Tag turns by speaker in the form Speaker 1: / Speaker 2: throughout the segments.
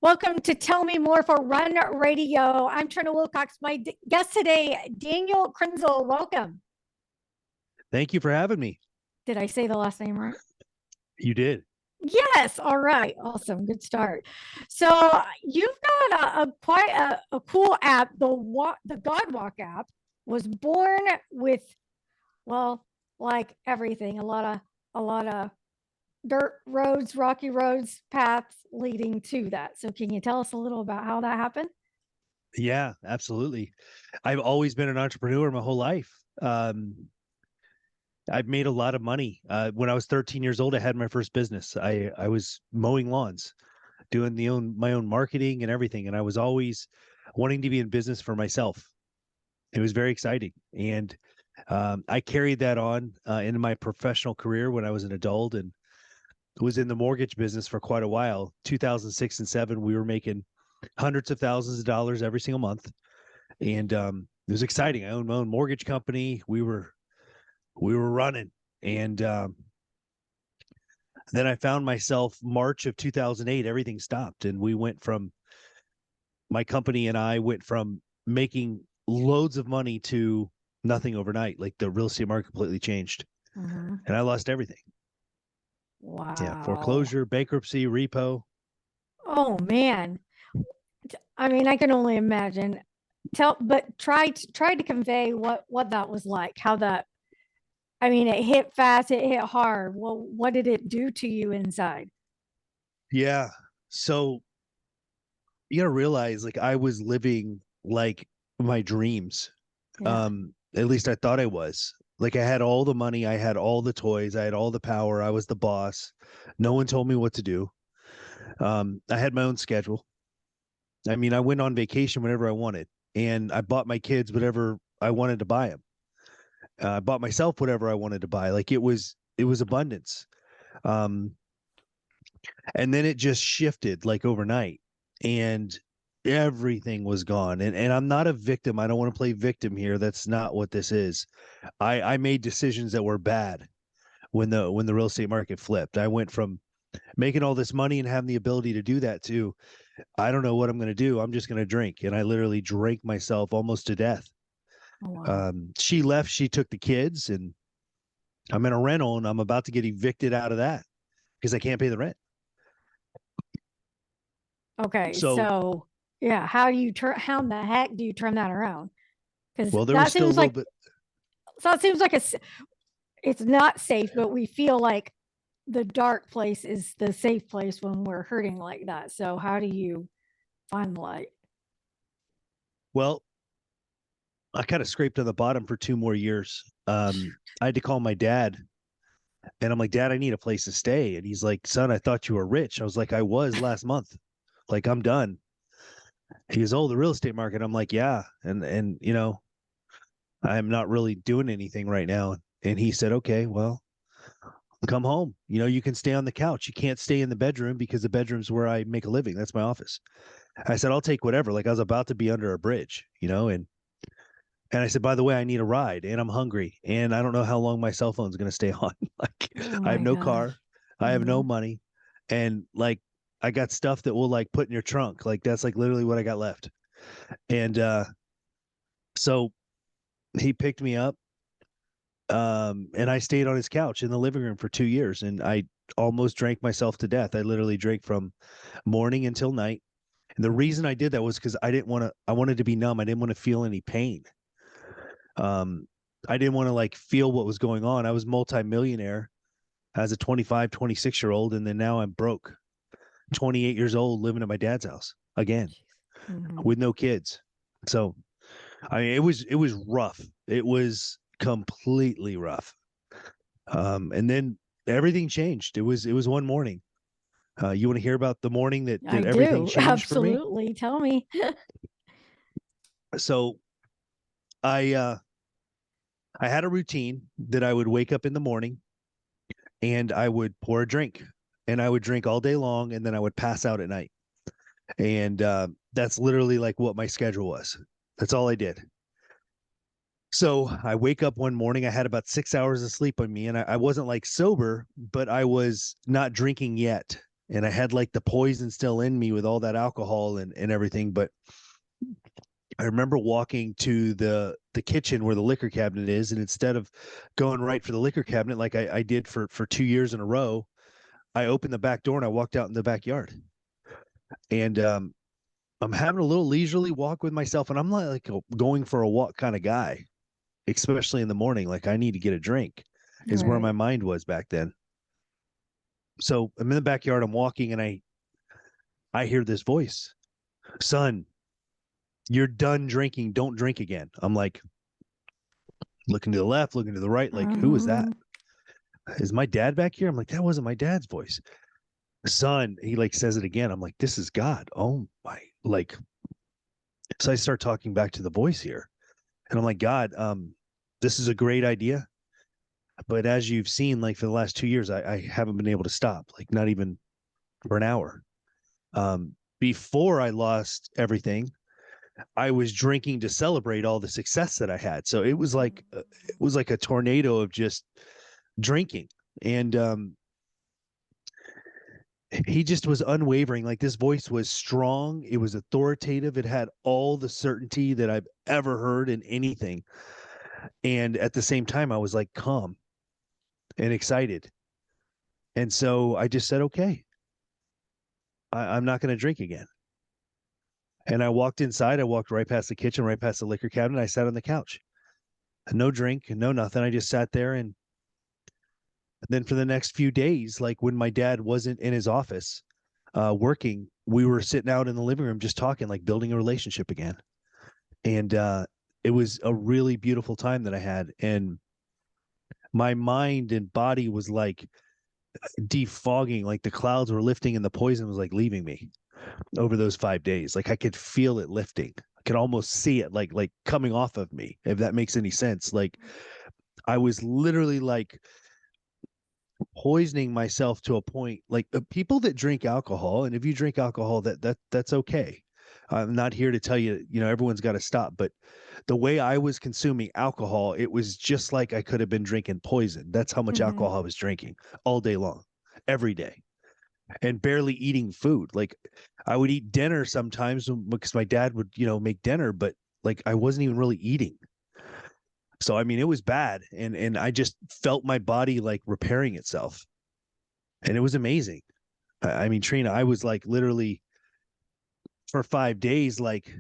Speaker 1: Welcome to Tell Me More for Run Radio. I'm Trina Wilcox. My guest today, Daniel Krynzel. Welcome.
Speaker 2: Thank you for having me.
Speaker 1: Did I say the last name right?
Speaker 2: You did.
Speaker 1: Yes. All right. Awesome. Good start. So you've got quite a cool app. The God Walk app was born with, well, like everything, a lot of dirt roads, rocky roads, paths leading to that. So can you tell us a little about how that happened?
Speaker 2: Yeah, absolutely. I've always been an entrepreneur my whole life. I've made a lot of money. When I was 13 years old, I had my first business. I was mowing lawns, doing my own marketing and everything, and I was always wanting to be in business for myself. It was very exciting, and I carried that on into my professional career when I was an adult, and was in the mortgage business for quite a while. 2006 and 7, we were making hundreds of thousands of dollars every single month, and it was exciting. I owned my own mortgage company. We were running, and then I found myself March of 2008. Everything stopped, and my company and I went from making loads of money to nothing overnight. Like the real estate market completely changed, and I lost everything. Yeah,
Speaker 1: Wow.
Speaker 2: foreclosure, bankruptcy, repo.
Speaker 1: Oh man. I mean, I can only imagine. But try to convey what that was like. How that. I mean, it hit fast. It hit hard. Well, what did it do to you inside?
Speaker 2: Yeah. So you gotta realize, like, I was living like my dreams.
Speaker 1: Yeah.
Speaker 2: At least I thought I was. Like, I had all the money, I had all the toys, I had all the power, I was the boss. No one told me what to do. I had my own schedule. I mean, I went on vacation whenever I wanted, and I bought my kids whatever I wanted to buy them. I bought myself whatever I wanted to buy. Like, it was abundance. Um, and then it just shifted like overnight, and everything was gone. And I'm not a victim. I don't want to play victim here. That's not what this is. I made decisions that were bad when the real estate market flipped. I went from making all this money and having the ability to do that to, I don't know what I'm going to do. I'm just going to drink. And I literally drank myself almost to death.
Speaker 1: Oh, wow.
Speaker 2: She left, she took the kids, and I'm in a rental, and I'm about to get evicted out of that because I can't pay the rent.
Speaker 1: Okay.
Speaker 2: So,
Speaker 1: So yeah, how do you turn? How in the heck do you turn that around? Because
Speaker 2: well, there was
Speaker 1: that
Speaker 2: still a
Speaker 1: seems
Speaker 2: little
Speaker 1: like
Speaker 2: bit.
Speaker 1: that seems like it's not safe, but we feel like the dark place is the safe place when we're hurting like that. So how do you find the light?
Speaker 2: Well, I kind of scraped on the bottom for 2 more years. I had to call my dad, and I'm like, Dad, I need a place to stay. And he's like, Son, I thought you were rich. I was like, I was last month. Like, I'm done. He goes, Oh, the real estate market. I'm like, yeah. And I'm not really doing anything right now. And he said, Okay, well, come home. You can stay on the couch. You can't stay in the bedroom because the bedroom's where I make a living. That's my office. I said, I'll take whatever. Like, I was about to be under a bridge, and I said, by the way, I need a ride and I'm hungry and I don't know how long my cell phone's going to stay on. Like,
Speaker 1: Oh
Speaker 2: I have
Speaker 1: my
Speaker 2: no
Speaker 1: gosh.
Speaker 2: car. I have no
Speaker 1: Mhm.
Speaker 2: money. And like, I got stuff that will like put in your trunk. Like, that's like literally what I got left. And so he picked me up. And I stayed on his couch in the living room for 2 years, and I almost drank myself to death. I literally drank from morning until night. And the reason I did that was because I wanted to be numb. I didn't want to feel any pain. Um, I didn't want to like feel what was going on. I was multimillionaire as a 25, 26 year old, and then now I'm broke, 28 years old, living at my dad's house again
Speaker 1: Mhm.
Speaker 2: with no kids. So, I mean, it was rough. It was completely rough. And then everything changed. It was one morning. You want to hear about the morning that
Speaker 1: I
Speaker 2: everything
Speaker 1: do.
Speaker 2: changed for me?
Speaker 1: Absolutely. Tell me.
Speaker 2: So I I had a routine that I would wake up in the morning and I would pour a drink, and I would drink all day long, and then I would pass out at night. And that's literally like what my schedule was. That's all I did. So I wake up one morning, I had about 6 hours of sleep on me, and I wasn't like sober, but I was not drinking yet. and I had like the poison still in me with all that alcohol and everything. But I remember walking to the kitchen where the liquor cabinet is, and instead of going right for the liquor cabinet like I did for 2 years in a row, I opened the back door and I walked out in the backyard. And I'm having a little leisurely walk with myself, and I'm not like a going for a walk kind of guy, especially in the morning. Like I need to get a drink, is where
Speaker 1: Right.
Speaker 2: my mind was back then. So I'm in the backyard, I'm walking, and I hear this voice, son, you're done drinking. Don't drink again. I'm like looking to the left, looking to the right, like, who is that?
Speaker 1: Mhm.
Speaker 2: Is my dad back here? I'm like, that wasn't my dad's voice. Son, he like says it again. I'm like, this is God. Oh my, like, so I start talking back to the voice here. And I'm like, God, this is a great idea. But as you've seen, like for the last 2 years, I haven't been able to stop, like not even for an hour. Before I lost everything, I was drinking to celebrate all the success that I had. So it was like a tornado of just drinking. And he just was unwavering. Like this voice was strong. It was authoritative. It had all the certainty that I've ever heard in anything. And at the same time, I was like calm and excited. And so I just said, okay, I'm not going to drink again. And I walked inside. I walked right past the kitchen, right past the liquor cabinet. I sat on the couch. No drink, no nothing. I just sat there. And then for the next few days, like when my dad wasn't in his office working, we were sitting out in the living room just talking, like building a relationship again. And it was a really beautiful time that I had. And my mind and body was like defogging, like the clouds were lifting and the poison was like leaving me over those 5 days. Like I could feel it lifting. I could almost see it like coming off of me, if that makes any sense. Like I was literally like poisoning myself to a point. Like people that drink alcohol, and if you drink alcohol, that's okay. I'm not here to tell you, everyone's got to stop, but the way I was consuming alcohol, it was just like I could have been drinking poison. That's how much
Speaker 1: Mhm.
Speaker 2: alcohol I was drinking all day long, every day, and barely eating food. Like I would eat dinner sometimes because my dad would, make dinner, but like I wasn't even really eating. So I mean, it was bad, and I just felt my body like repairing itself, and it was amazing. I mean, Trina, I was like literally for 5 days, like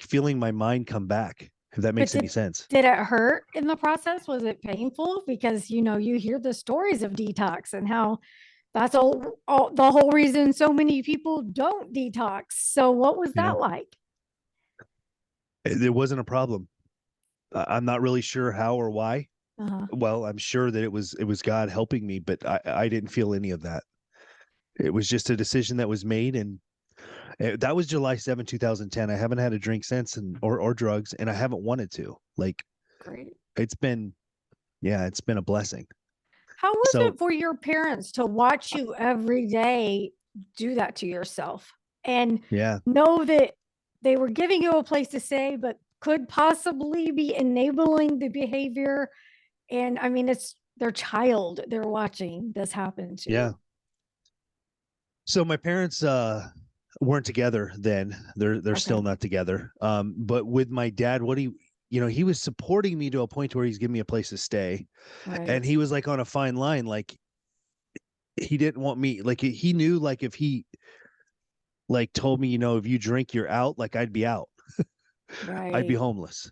Speaker 2: feeling my mind come back. If that
Speaker 1: But
Speaker 2: makes any sense.
Speaker 1: did it hurt in the process? Was it painful? Because you hear the stories of detox and how that's all the whole reason so many people don't detox. So what was
Speaker 2: Yeah,
Speaker 1: that like?
Speaker 2: it wasn't a problem. I'm not really sure how or why.
Speaker 1: Uh-huh.
Speaker 2: Well, I'm sure that it was God helping me, but I didn't feel any of that. It was just a decision that was made, and that was July 7th, 2010. I haven't had a drink since, and or drugs, and I haven't wanted to. Like
Speaker 1: Great.
Speaker 2: it's been, yeah, it's been a blessing.
Speaker 1: How was
Speaker 2: So
Speaker 1: it for your parents to watch you every day do that to yourself and
Speaker 2: yeah,
Speaker 1: know that they were giving you a place to stay, but could possibly be enabling the behavior? And I mean, it's their child they're watching this happen
Speaker 2: yeah.
Speaker 1: to.
Speaker 2: So my parents weren't together then. They're
Speaker 1: Okay.
Speaker 2: still not together. But with my dad, what he was supporting me to a point where he's giving me a place to stay.
Speaker 1: Right.
Speaker 2: And he was like on a fine line. Like he didn't want me, like he knew, like if he like told me, if you drink, you're out, like I'd be out. I'd be
Speaker 1: Right.
Speaker 2: homeless.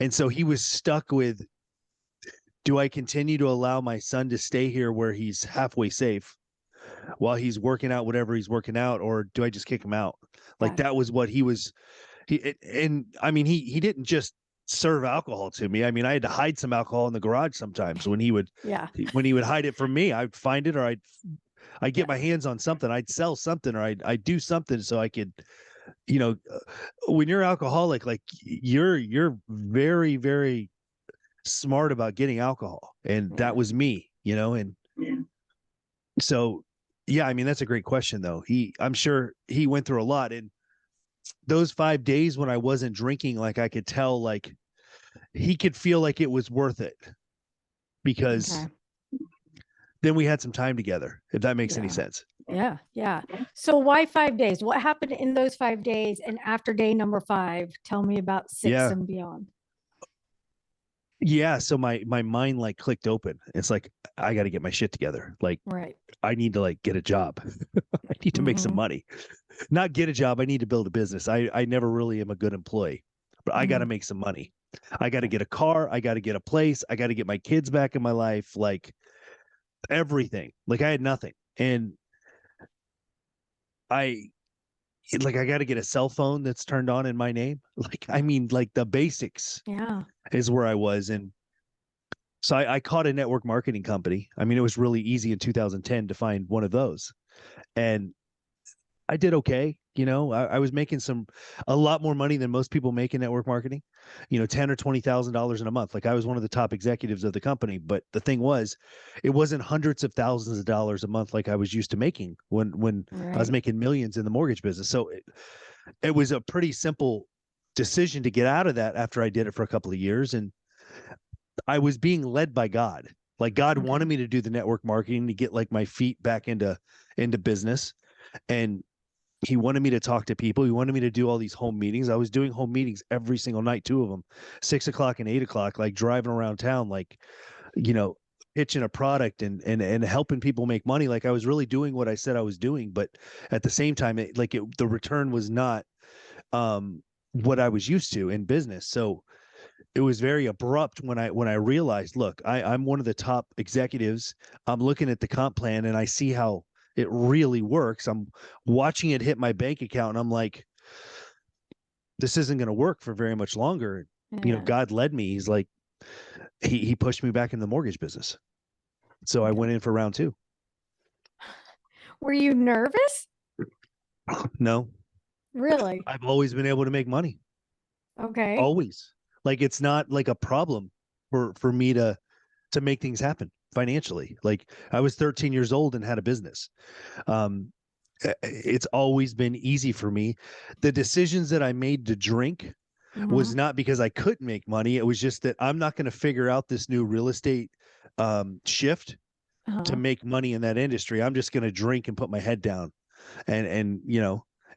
Speaker 2: And so he was stuck with, do I continue to allow my son to stay here where he's halfway safe while he's working out whatever he's working out, or do I just kick him out? Like
Speaker 1: Got it.
Speaker 2: that was what he was. And I mean, he didn't just serve alcohol to me. I mean, I had to hide some alcohol in the garage sometimes when he would
Speaker 1: Yeah.
Speaker 2: when he would hide it from me. I'd find it, or I'd
Speaker 1: Yeah.
Speaker 2: get my hands on something. I'd sell something, or I'd do something so I could, you know, when you're alcoholic, like you're very, very smart about getting alcohol, and that
Speaker 1: Yeah.
Speaker 2: was me, and so yeah, I mean that's a great question though. I'm sure he went through a lot, and those 5 days when I wasn't drinking, like I could tell, like he could feel like it was worth it because
Speaker 1: Okay.
Speaker 2: then we had some time together, if that makes any
Speaker 1: Yeah.
Speaker 2: sense.
Speaker 1: Yeah. Yeah. So why 5 days? What happened in those 5 days? And after day number 5, tell me about 6
Speaker 2: Yeah.
Speaker 1: and beyond.
Speaker 2: Yeah. So my mind like clicked open. It's like, I got to get my shit together. Like,
Speaker 1: Right.
Speaker 2: I need to like get a job. I need to make some
Speaker 1: Mm-hmm.
Speaker 2: money. Not get a job. I need to build a business. I never really am a good employee, but I got to
Speaker 1: Mm-hmm.
Speaker 2: make some money. I got to
Speaker 1: Yeah.
Speaker 2: get a car. I got to get a place. I got to get my kids back in my life. Like everything. Like I had nothing. And I like I got to get a cell phone that's turned on in my name. Like I mean like the basics
Speaker 1: Yeah.
Speaker 2: is where I was. And so I caught a network marketing company. I mean, it was really easy in 2010 to find one of those. And I did okay. I was making a lot more money than most people make in network marketing, 10 or $20,000 in a month. Like I was one of the top executives of the company. But the thing was, it wasn't hundreds of thousands of dollars a month like I was used to making when I was
Speaker 1: Right.
Speaker 2: making millions in the mortgage business. So it was a pretty simple decision to get out of that after I did it for a couple of years. And I was being led by God. Like God
Speaker 1: Okay.
Speaker 2: wanted me to do the network marketing to get like my feet back into business. And he wanted me to talk to people. He wanted me to do all these home meetings. I was doing home meetings every single night, 2 of them, 6 o'clock and 8 o'clock, like driving around town, like, you know, pitching a product and helping people make money. Like I was really doing what I said I was doing, but at the same time, the return was not what I was used to in business. So it was very abrupt when I realized, look, I'm one of the top executives. I'm looking at the comp plan and I see how it really works. I'm watching it hit my bank account and I'm like, this isn't going to work for very much longer.
Speaker 1: Yeah.
Speaker 2: God led me. He's like, he pushed me back in the mortgage business. So I
Speaker 1: Okay.
Speaker 2: went in for round 2.
Speaker 1: Were you nervous?
Speaker 2: No,
Speaker 1: Really?
Speaker 2: I've always been able to make money.
Speaker 1: Okay.
Speaker 2: Always. Like it's not like a problem for me to make things happen financially. Like I was 13 years old and had a business. Um, it's always been easy for me. The decisions that I made to drink
Speaker 1: Mm-hmm.
Speaker 2: was not because I couldn't make money. It was just that I'm not going to figure out this new real estate shift to
Speaker 1: Uh-huh.
Speaker 2: make money in that industry. I'm just going to drink and put my head down and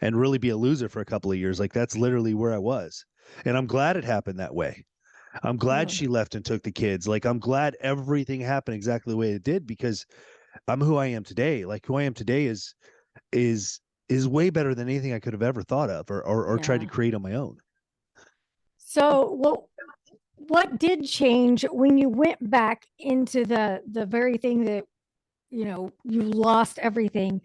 Speaker 2: really be a loser for a couple of years. Like that's literally where I was. And I'm glad it happened that way. I'm glad
Speaker 1: Good.
Speaker 2: she left and took the kids. Like I'm glad everything happened exactly the way it did because I'm who I am today. Like who I am today is is way better than anything I could have ever thought of or tried to
Speaker 1: Yeah.
Speaker 2: create on my own.
Speaker 1: So what did change when you went back into the very thing that you lost everything?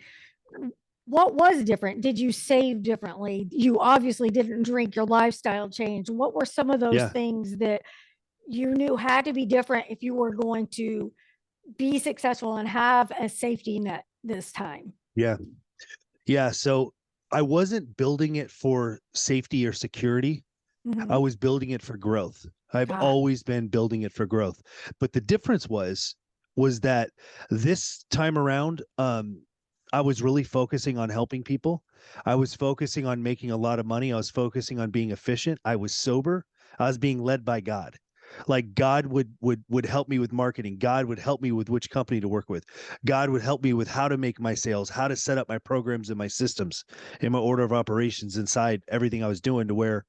Speaker 1: What was different? Did you save differently? You obviously didn't drink, your lifestyle changed. What were some of those
Speaker 2: Yeah.
Speaker 1: things that you knew had to be different if you were going to be successful and have a safety net this time?
Speaker 2: Yeah. Yeah. So I wasn't building it for safety or security. I
Speaker 1: Mhm.
Speaker 2: was building it for growth. I've
Speaker 1: Ah,
Speaker 2: always been building it for growth. But the difference was that this time around, I was really focusing on helping people. I was focusing on making a lot of money. I was focusing on being efficient. I was sober. I was being led by God. Like God would help me with marketing. God would help me with which company to work with. God would help me with how to make my sales, how to set up my programs and my systems in my order of operations inside everything I was doing to where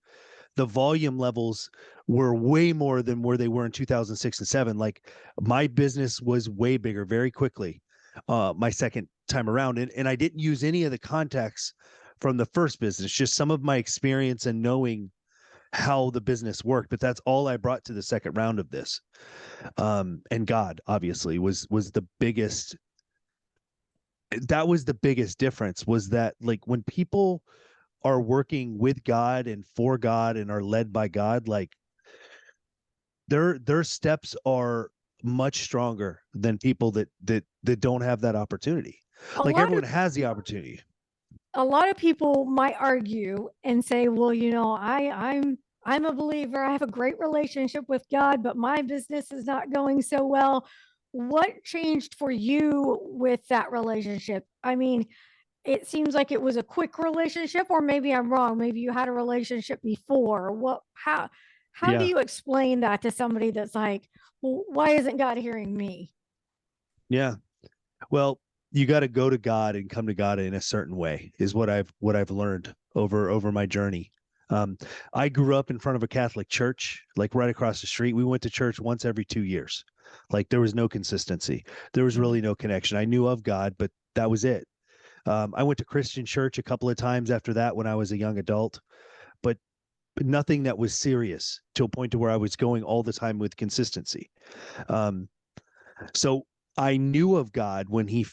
Speaker 2: the volume levels were way more than where they were in 2006 and 7. Like my business was way bigger very quickly my second time around. And I didn't use any of the contacts from the first business, just some of my experience and knowing how the business worked. But that's all I brought to the second round of this. And God obviously was the biggest. That was the biggest difference was that like when people are working with God and for God and are led by God, like their steps are much stronger than people that don't have that opportunity.
Speaker 1: a
Speaker 2: Like
Speaker 1: lot
Speaker 2: everyone
Speaker 1: of
Speaker 2: has the opportunity.
Speaker 1: a lot of people might argue and say, well, I'm a believer. I have a great relationship with God, but my business is not going so well. What changed for you with that relationship? I mean, it seems like it was a quick relationship, or maybe I'm wrong. Maybe you had a relationship before. How do
Speaker 2: Yeah.
Speaker 1: you explain that to somebody that's like, well, why isn't God hearing me?
Speaker 2: Yeah. Well, you got to go to God and come to God in a certain way is what I've learned over my journey. Um, I grew up in front of a Catholic church, like right across the street. We went to church once every 2 years. Like there was no consistency. There was
Speaker 1: Mhm.
Speaker 2: really no connection. I knew of God, but that was it. I went to Christian church a couple of times after that when I was a young adult, but nothing that was serious to a point to where I was going all the time with consistency. Um, so I knew of God when he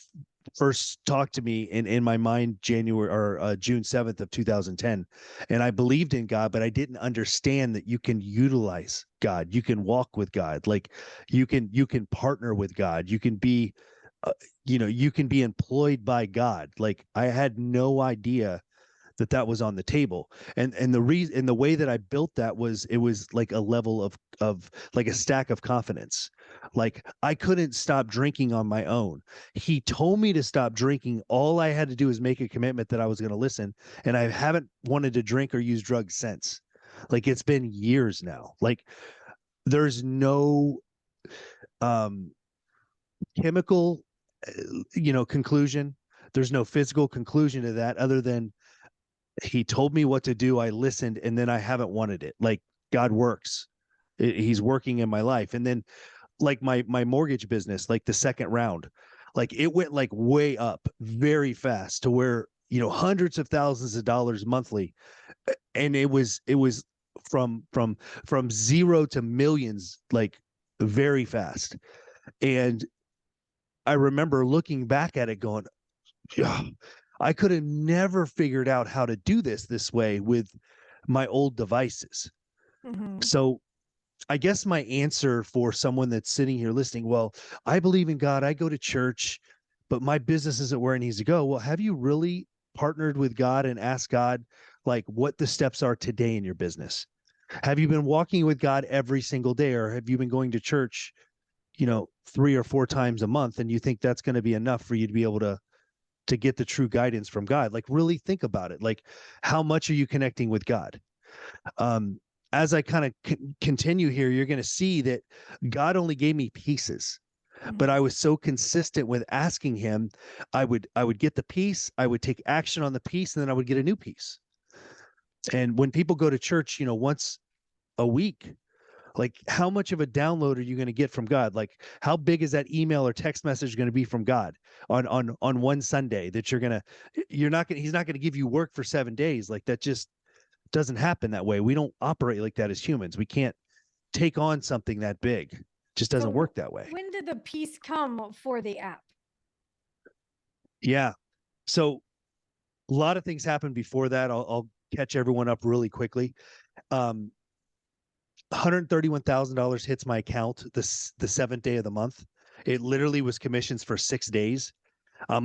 Speaker 2: first talked to me in my mind January or June 7th of 2010. And I believed in God, but I didn't understand that you can utilize God. You can walk with God. Like you can partner with God. You can be uh, you can be employed by God. Like I had no idea that that was on the table. And the reason and the way that I built that was it was like a level of like a stack of confidence. Like I couldn't stop drinking on my own. He told me to stop drinking. All I had to do is make a commitment that I was going to listen, and I haven't wanted to drink or use drugs since. Like it's been years now. Like there's no um chemical conclusion. There's no physical conclusion to that other than he told me what to do. I listened, and then I haven't wanted it. Like God works. He's working in my life. And then like my mortgage business, like the second round, like it went like way up very fast to where, hundreds of thousands of dollars monthly. And it was from zero to millions, like very fast. And I remember looking back at it going, yeah, I could have never figured out how to do this way with my old devices.
Speaker 1: Mhm.
Speaker 2: So I guess my answer for someone that's sitting here listening, well, I believe in God, I go to church, but my business isn't where it needs to go. Well, have you really partnered with God and asked God like what the steps are today in your business? Have you been walking with God every single day, or have you been going to church, 3 or 4 times a month, and you think that's going to be enough for you to be able to get the true guidance from God? Like really think about it. Like how much are you connecting with God? Um, as I kind of continue here, you're going to see that God only gave me pieces, but
Speaker 1: Mhm.
Speaker 2: I was so consistent with asking him, I would get the piece, I would take action on the piece, and then I would get a new piece. And when people go to church, once a week, like how much of a download are you going to get from God? Like how big is that email or text message going to be from God on one Sunday that you're not going to he's not going to give you work for 7 days. Like that just doesn't happen that way. We don't operate like that as humans. We can't take on something that big. It just doesn't
Speaker 1: So
Speaker 2: work that way.
Speaker 1: when did the piece come for the app?
Speaker 2: Yeah. So a lot of things happened before that. I'll catch everyone up really quickly. Um, $131,000 hits my account the seventh day of the month. It literally was commissions for 6 days.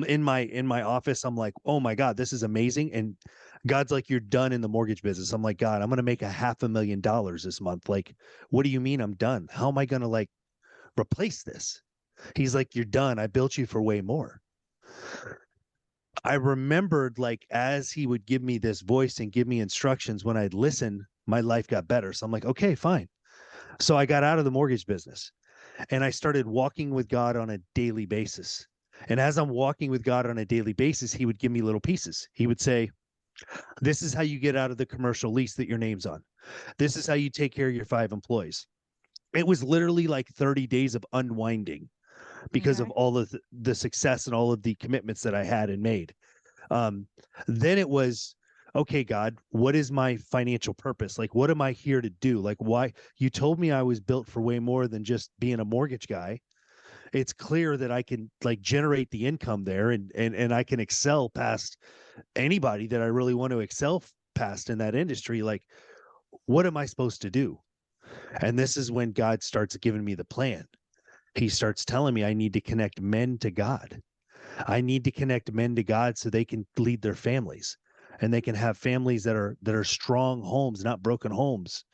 Speaker 2: In my office, I'm like, oh my God, this is amazing. And God's like, you're done in the mortgage business. I'm like, God, I'm gonna make $500,000 this month. Like, what do you mean I'm done? How am I gonna like replace this? He's like, you're done. I built you for way more. I remembered like as he would give me this voice and give me instructions when I'd listen, my life got better. So I'm like, okay, fine. So I got out of the mortgage business and I started walking with God on a daily basis. And as I'm walking with God on a daily basis, he would give me little pieces. He would say, this is how you get out of the commercial lease that your name's on. This is how you take care of your 5 employees. It was literally like 30 days of unwinding because of
Speaker 1: Okay.
Speaker 2: all of the success and all of the commitments that I had and made. Um, then it was, okay, God, what is my financial purpose? Like, what am I here to do? Like, why? You told me I was built for way more than just being a mortgage guy. It's clear that I can like generate the income there and I can excel past anybody that I really want to excel past in that industry. Like, what am I supposed to do? And this is when God starts giving me the plan. He starts telling me I need to connect men to God. I need to connect men to God so they can lead their families and they can have families that are strong homes, not broken homes.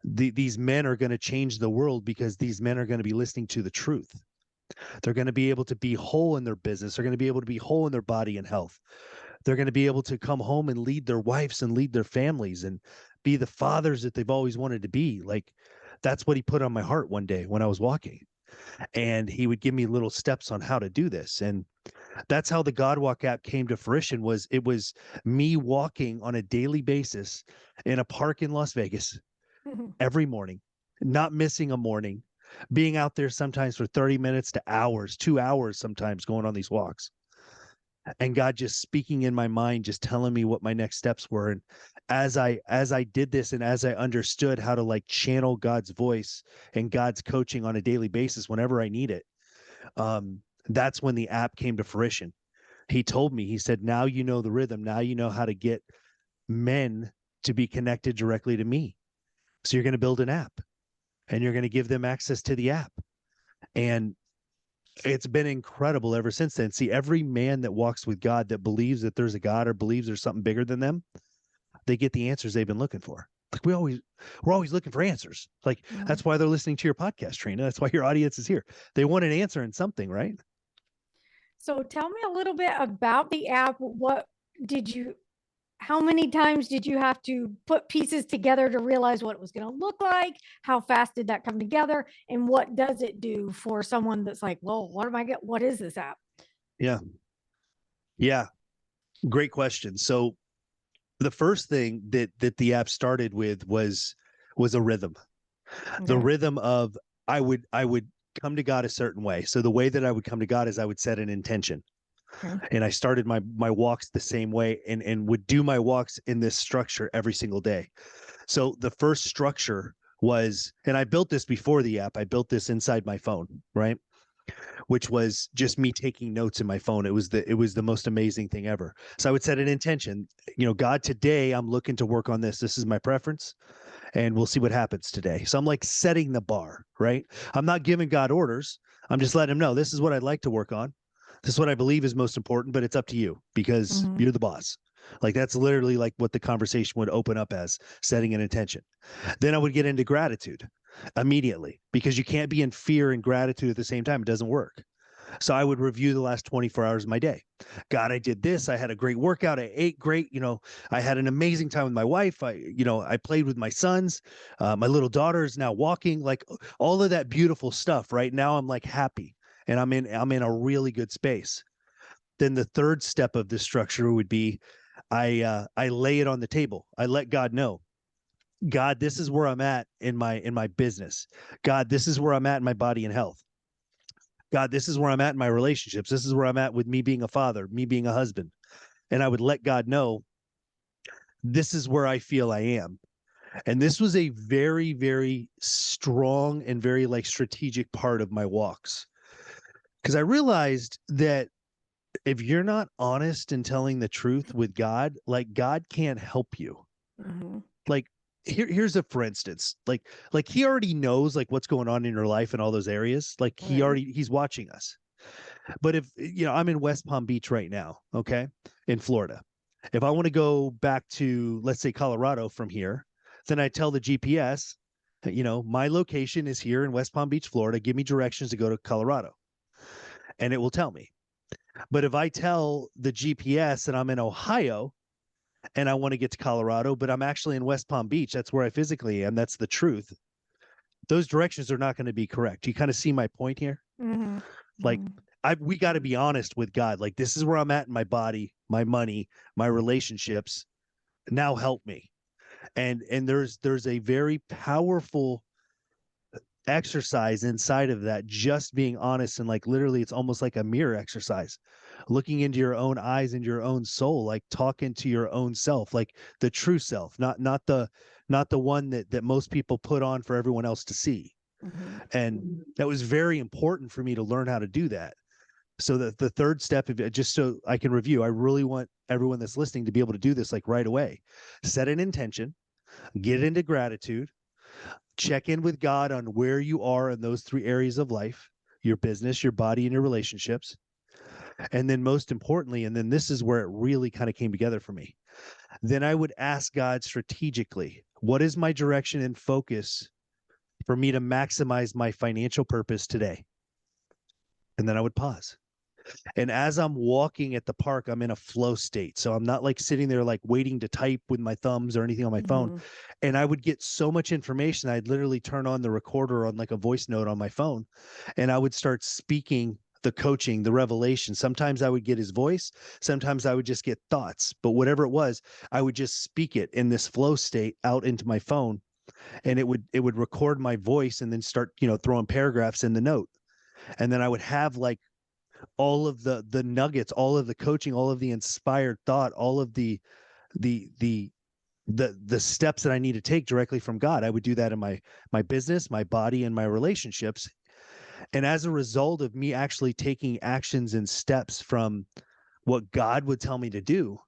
Speaker 2: These men are going to change the world because these men are going to be listening to the truth. They're going to be able to be whole in their business. They're going to be able to be whole in their body and health. They're going to be able to come home and lead their wives and lead their families and be the fathers that they've always wanted to be. Like that's what he put on my heart one day when I was walking. and he would give me little steps on how to do this. And that's how the Godwalk app came to fruition. It was me walking on a daily basis in a park in Las Vegas every morning, not missing a morning, being out there sometimes for 30 minutes to hours, 2 hours, sometimes going on these walks. And God just speaking in my mind, just telling me what my next steps were. And as I did this, and as I understood how to like channel God's voice and God's coaching on a daily basis whenever I need it, that's when the app came to fruition. He told me, he said, now you know the rhythm. Now you know how to get men to be connected directly to me. So you're going to build an app, and you're going to give them access to the app. And it's been incredible ever since then. See, every man that walks with God, that believes that there's a God or believes there's something bigger than them, they get the answers they've been looking for. Like we're always looking for answers. Like that's why they're listening to your podcast, Trina. That's why your audience is here. They want an answer in something, right?
Speaker 1: So tell me a little bit about the app. How many times did you have to put pieces together to realize what it was going to look like? How fast did that come together? And what does it do for someone that's like, well, what is this app?
Speaker 2: Yeah. Yeah. Great question. So the first thing that the app started with was a rhythm. The rhythm of I would come to God a certain way. So the way that I would come to God is I would set an intention. And I started my walks the same way, and would do my walks in this structure every single day. So the first structure was, and I built this before the app, I built this inside my phone, right? Which was just me taking notes in my phone. It was the most amazing thing ever. So I would set an intention, God, today I'm looking to work on this. This is my preference, and we'll see what happens today. So I'm like setting the bar, right? I'm not giving God orders. I'm just letting him know this is what I'd like to work on. This is what I believe is most important, but it's up to you because you're the boss. Like that's literally like what the conversation would open up as, setting an intention. Then I would get into gratitude immediately, because you can't be in fear and gratitude at the same time. It doesn't work. So I would review the last 24 hours of my day. God, I did this. I had a great workout. I ate great. I had an amazing time with my wife. I played with my sons. My little daughter is now walking, like all of that beautiful stuff. Right now I'm like happy, and I'm in a really good space. Then the third step of this structure would be I lay it on the table. I let God know, God, this is where I'm at in my business. God, this is where I'm at in my body and health. God, this is where I'm at in my relationships. This is where I'm at with me being a father, me being a husband. And I would let God know, this is where I feel I am. And this was a very, very strong and very like strategic part of my walks. Because I realized that if you're not honest and telling the truth with God, like God can't help you. Like here's a for instance, like he already knows like what's going on in your life and all those areas. Like he's watching us. But if I'm in West Palm Beach right now, okay, in Florida. If I want to go back to, let's say, Colorado from here, then I tell the GPS, my location is here in West Palm Beach, Florida. Give me directions to go to Colorado. And it will tell me. But if I tell the GPS that I'm in Ohio and I want to get to Colorado, but I'm actually in West Palm Beach, that's where I physically am, that's the truth, those directions are not going to be correct. You kind of see my point here? Like, we got to be honest with God. Like, this is where I'm at in my body, my money, my relationships. Now help me. And there's a very powerful exercise inside of that, just being honest, and like literally it's almost like a mirror exercise, looking into your own eyes and your own soul, like talking to your own self, like the true self, not the one that most people put on for everyone else to see. And that was very important for me to learn how to do that. So that the third step, just so I can review, I really want everyone that's listening to be able to do this like right away. Set an intention, get into gratitude, check in with God on where you are in those three areas of life: your business, your body, and your relationships. And then most importantly, and then this is where it really kind of came together for me, then I would ask God strategically, what is my direction and focus for me to maximize my financial purpose today? And then I would pause. And as I'm walking at the park, I'm in a flow state. So I'm not like sitting there like waiting to type with my thumbs or anything on my phone.
Speaker 1: Mhm.
Speaker 2: And I would get so much information. I'd literally turn on the recorder on like a voice note on my phone, and I would start speaking the coaching, the revelation. Sometimes I would get his voice. Sometimes I would just get thoughts, but whatever it was, I would just speak it in this flow state out into my phone, and it would record my voice and then start, throwing paragraphs in the note. And then I would have like all of the nuggets, all of the coaching, all of the inspired thought, all of the the steps that I need to take directly from God. I would do that in my business, my body, and my relationships. And as a result of me actually taking actions and steps from what God would tell me to do,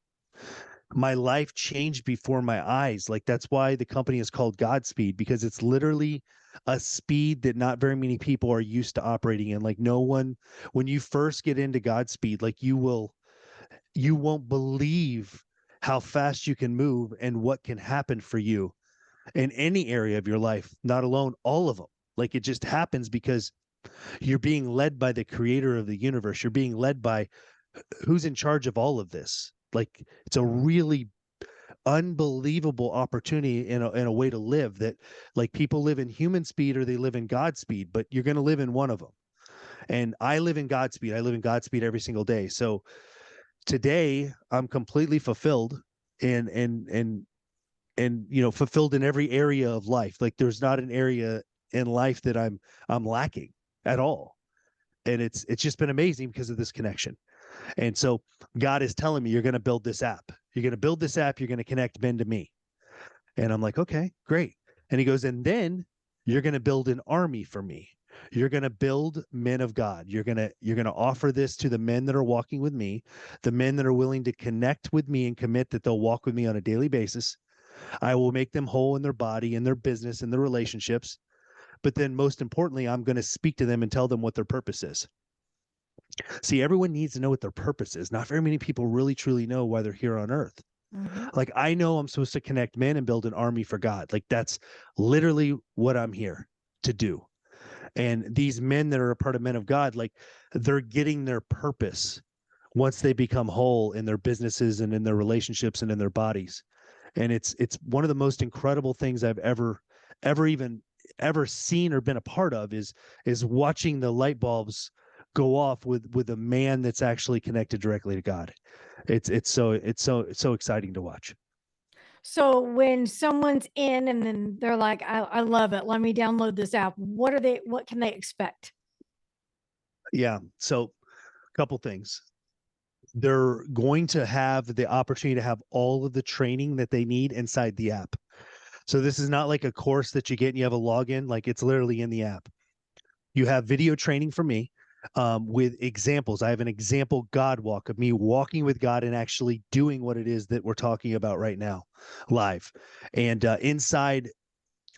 Speaker 2: my life changed before my eyes. Like, that's why the company is called Godspeed, because it's literally a speed that not very many people are used to operating in. Like, no one, when you first get into Godspeed, like, you won't believe how fast you can move and what can happen for you in any area of your life, not alone all of them. Like, it just happens because you're being led by the creator of the universe. You're being led by who's in charge of all of this. Like, it's a really unbelievable opportunity in a way to live that, like, people live in human speed or they live in God speed, but you're going to live in one of them. And I live in Godspeed. I live in Godspeed every single day. So today I'm completely fulfilled and fulfilled in every area of life. Like, there's not an area in life that I'm lacking at all. And it's just been amazing because of this connection. And so God is telling me, you're going to build this app. You're going to build this app. You're going to connect men to me. And I'm like, okay, great. And he goes, and then you're going to build an army for me. You're going to build men of God. You're going to offer this to the men that are walking with me, the men that are willing to connect with me and commit that they'll walk with me on a daily basis. I will make them whole in their body, in their business, in their relationships. But then most importantly, I'm going to speak to them and tell them what their purpose is. See, everyone needs to know what their purpose is. Not very many people really truly know why they're here on earth.
Speaker 1: Mhm.
Speaker 2: Like, I know I'm supposed to connect men and build an army for God. Like, that's literally what I'm here to do. And these men that are a part of Men of God, like, they're getting their purpose once they become whole in their businesses and in their relationships and in their bodies. And it's one of the most incredible things I've ever seen or been a part of is watching the light bulbs go off with a man that's actually connected directly to God. It's so exciting to watch.
Speaker 1: So when someone's in and then they're like, I love it. Let me download this app. What can they expect?
Speaker 2: Yeah. So a couple things. They're going to have the opportunity to have all of the training that they need inside the app. So this is not like a course that you get and you have a login. Like, it's literally in the app. You have video training from me, with examples. I have an example God walk of me walking with God and actually doing what it is that we're talking about right now live. And inside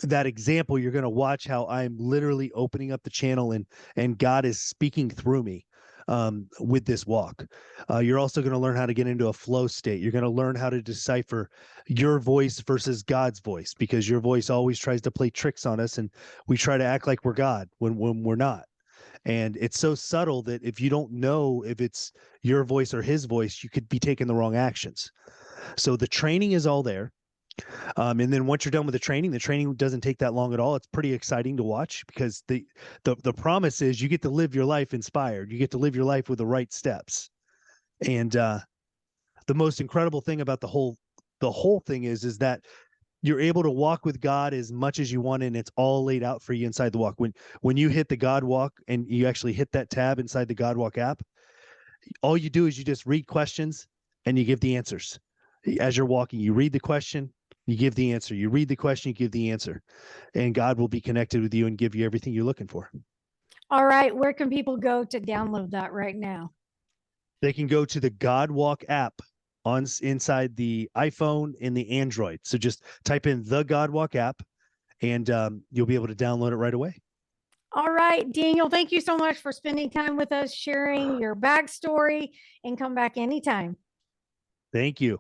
Speaker 2: that example, you're going to watch how I'm literally opening up the channel and God is speaking through me with this walk. You're also going to learn how to get into a flow state. You're going to learn how to decipher your voice versus God's voice, because your voice always tries to play tricks on us, and we try to act like we're God when we're not. And it's so subtle that if you don't know if it's your voice or his voice, you could be taking the wrong actions. So the training is all there. And then once you're done with the training doesn't take that long at all. It's pretty exciting to watch, because the promise is you get to live your life inspired. You get to live your life with the right steps. And the most incredible thing about the whole thing is that you're able to walk with God as much as you want, and it's all laid out for you inside the walk. When you hit the God walk and you actually hit that tab inside the God walk app, all you do is you just read questions and you give the answers. As you're walking, you read the question, you give the answer. You read the question, you give the answer. And God will be connected with you and give you everything you're looking for.
Speaker 1: All right. Where can people go to download that right now?
Speaker 2: They can go to the God Walk app inside the iPhone and the Android. So just type in the God Walk app, and you'll be able to download it right away.
Speaker 1: All right, Daniel, thank you so much for spending time with us, sharing your backstory, and come back anytime.
Speaker 2: Thank you.